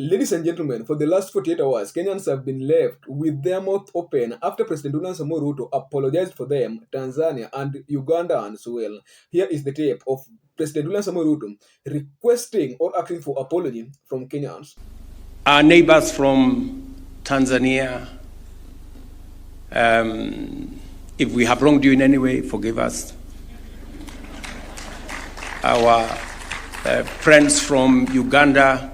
Ladies and gentlemen, for the last 48 hours, Kenyans have been left with their mouth open after President William Samoei Ruto apologized for them, Tanzania and Uganda as well. Here is the tape of President William Samoei Ruto requesting or asking for apology from Kenyans. Our neighbors from Tanzania, if we have wronged you in any way, forgive us. Our friends from Uganda,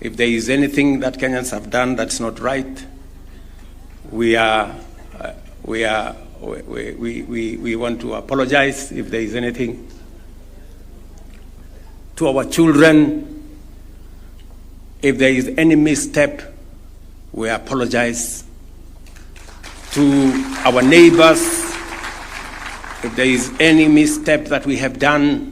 if there is anything that Kenyans have done that's not right, we want to apologize if there is anything. To our children, if there is any misstep, we apologize. To our neighbors, if there is any misstep that we have done,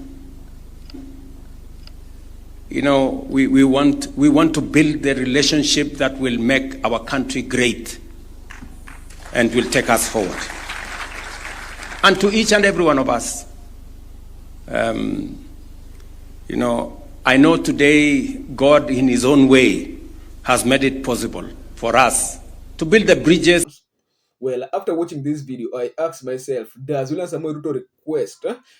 you know, we want to build the relationship that will make our country great and will take us forward. And to each and every one of us, you know, I know today God in his own way has made it possible for us to build the bridges. Well, after watching this video, I asked myself, does William Samoei Ruto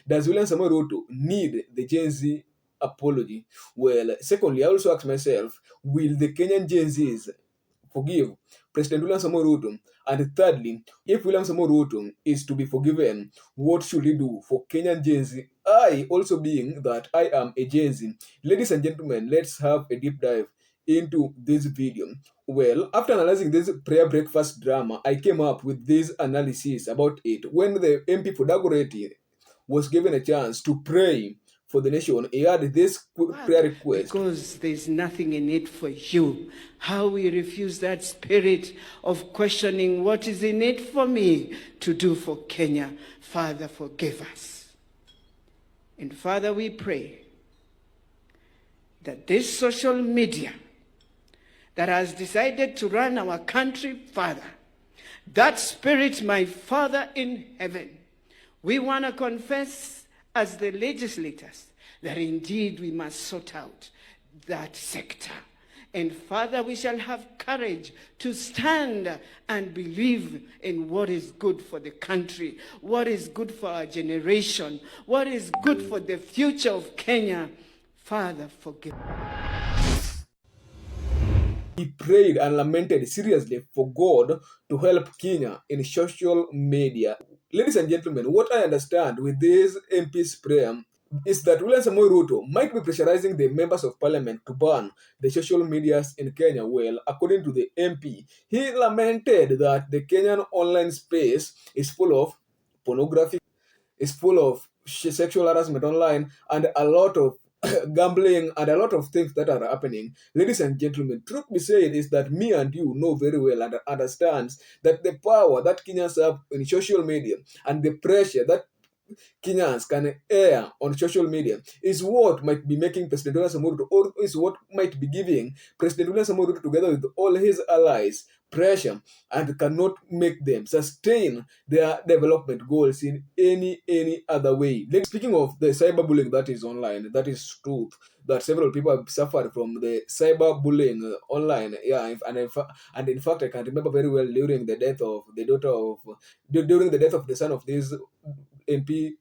does William Samoei Ruto need the Gen Z apology? Well, secondly, I also asked myself, will the Kenyan Gen Zs forgive President William Samoei Ruto? And thirdly, if William Samoei Ruto is to be forgiven, what should he do for Kenyan Gen Z? I also being that I am a Gen Z. Ladies and gentlemen, let's have a deep dive into this video. Well, after analyzing this prayer breakfast drama, I came up with this analysis about it. When the MP for Dagoretti was given a chance to pray for the nation, he had this prayer request. Because there's nothing in it for you. How we refuse that spirit of questioning what is in it for me to do for Kenya. Father, forgive us. And Father, we pray that this social media that has decided to run our country, Father, that spirit, my Father in heaven, we want to confess as the legislators that indeed we must sort out that sector. And Father, we shall have courage to stand and believe in what is good for the country, what is good for our generation, what is good for the future of Kenya. Father, forgive. He prayed and lamented seriously for God to help Kenya in social media. Ladies and gentlemen, what I understand with this MP's prayer is that William Samoei Ruto might be pressurizing the members of parliament to ban the social medias in Kenya. Well, according to the MP, he lamented that the Kenyan online space is full of pornography, is full of sexual harassment online, and a lot of gambling and a lot of things that are happening. Ladies and gentlemen, truth be said is that me and you know very well and understands that the power that Kenyans have in social media and the pressure that Kenyans can air on social media is what might be making President William Samoei Ruto, or is what might be giving President William Samoei Ruto together with all his allies pressure and cannot make them sustain their development goals in any other way. Like, speaking of the cyberbullying that is online, that is truth that several people have suffered from the cyberbullying online. Yeah, and in fact, I can remember very well during the death of the daughter of during the death of the son of this MP.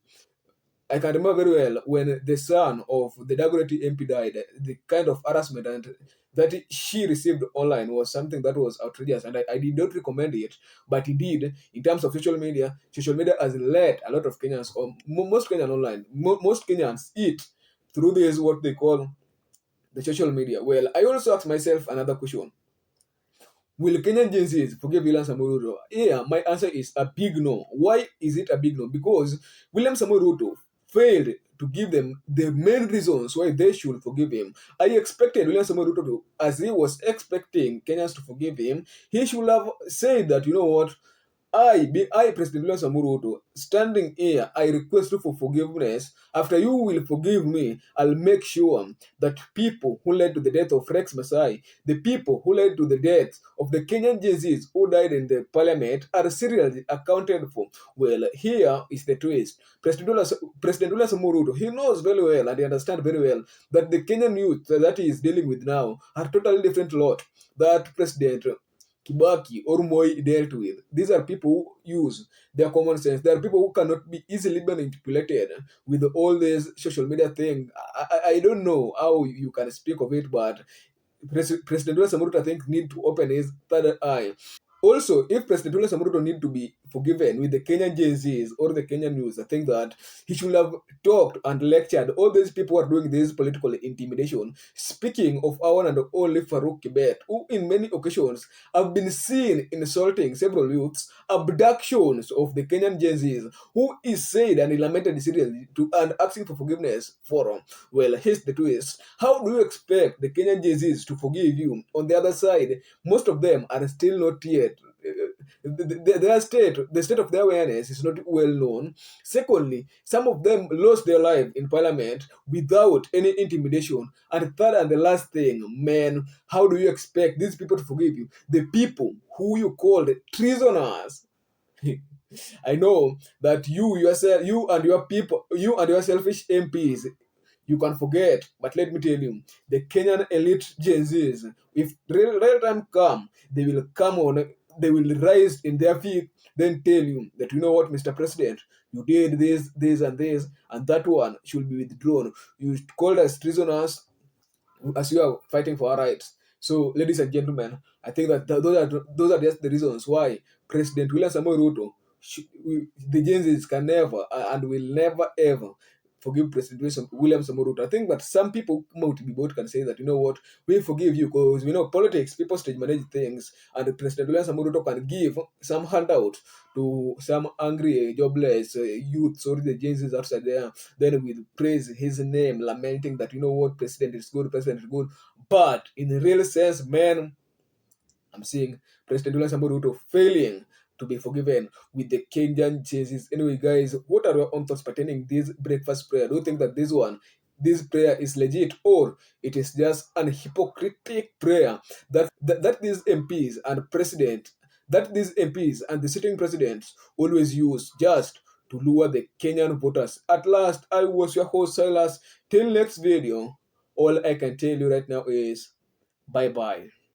I can remember very well when the son of the Dagoretti MP died, the kind of harassment and that she received online was something that was outrageous, and I did not recommend it. But indeed, in terms of social media has led a lot of Kenyans, or most Kenyan online, most Kenyans eat through this what they call the social media. Well, I also asked myself another question. Will Kenyan Gen Zs forgive William Samoei Ruto? Yeah, my answer is a big no. Why is it a big no? Because William Samoei Ruto failed to give them the main reasons why they should forgive him. I expected William Samoei Ruto to, as he was expecting Kenyans to forgive him, he should have said that, you know what, I, President William Samuruto, standing here, I request you for forgiveness. After you will forgive me, I'll make sure that people who led to the death of Rex Masai, the people who led to the death of the Kenyan JCs who died in the parliament, are seriously accounted for. Well, here is the twist. President William Samuruto, he knows very well and he understands very well that the Kenyan youth that he is dealing with now are totally different lot that President Kibaki or Moi dealt with. These are people who use their common sense. There are people who cannot be easily manipulated with all this social media thing. I don't know how you can speak of it, but President William Samuruto, I think, need to open his third eye. Also, if President William Samuruto need to be forgiven with the Kenyan Gen Zs or the Kenyan news, I think that he should have talked and lectured all these people who are doing this political intimidation. Speaking of our one and only Farouk Kibet, who in many occasions have been seen insulting several youths, abductions of the Kenyan Gen Zs, who is said and he lamented seriously to and asking for forgiveness for. Well, here's the twist. How do you expect the Kenyan Gen Zs to forgive you? On the other side, most of them are still not yet. The state of their awareness is not well known. Secondly, some of them lost their life in parliament without any intimidation. And third and the last thing, man, how do you expect these people to forgive you? The people who you called treasoners. I know that you yourself, you and your people, you and your selfish MPs, you can forget. But let me tell you, the Kenyan elite Gen Zs, if real time come, they will come on, they will rise in their feet, then tell you that, you know what, Mr. President, you did this, and that one should be withdrawn. You called us prisoners as you are fighting for our rights. So, ladies and gentlemen, I think that those are just the reasons why President William Samoei Ruto, the Gen Zs can never and will never ever forgive President William Samoei Ruto. I think that some people might be both can say that, you know what, we forgive you because we know politics, people stage manage things, and President William Samoei Ruto can give some handout to some angry, jobless youths or the Gen Zs outside there. Then we'll praise his name, lamenting that, you know what, President is good, President is good. But in the real sense, man, I'm seeing President William Samoei Ruto failing to be forgiven with the Kenyan chases. Anyway, guys, what are your own thoughts pertaining this breakfast prayer? Do you think that this prayer is legit, or it is just an hypocritic prayer that these MPs and president, that these MPs and the sitting presidents always use just to lure the Kenyan voters? At last, I was your host, Silas. Till next video, all I can tell you right now is bye bye.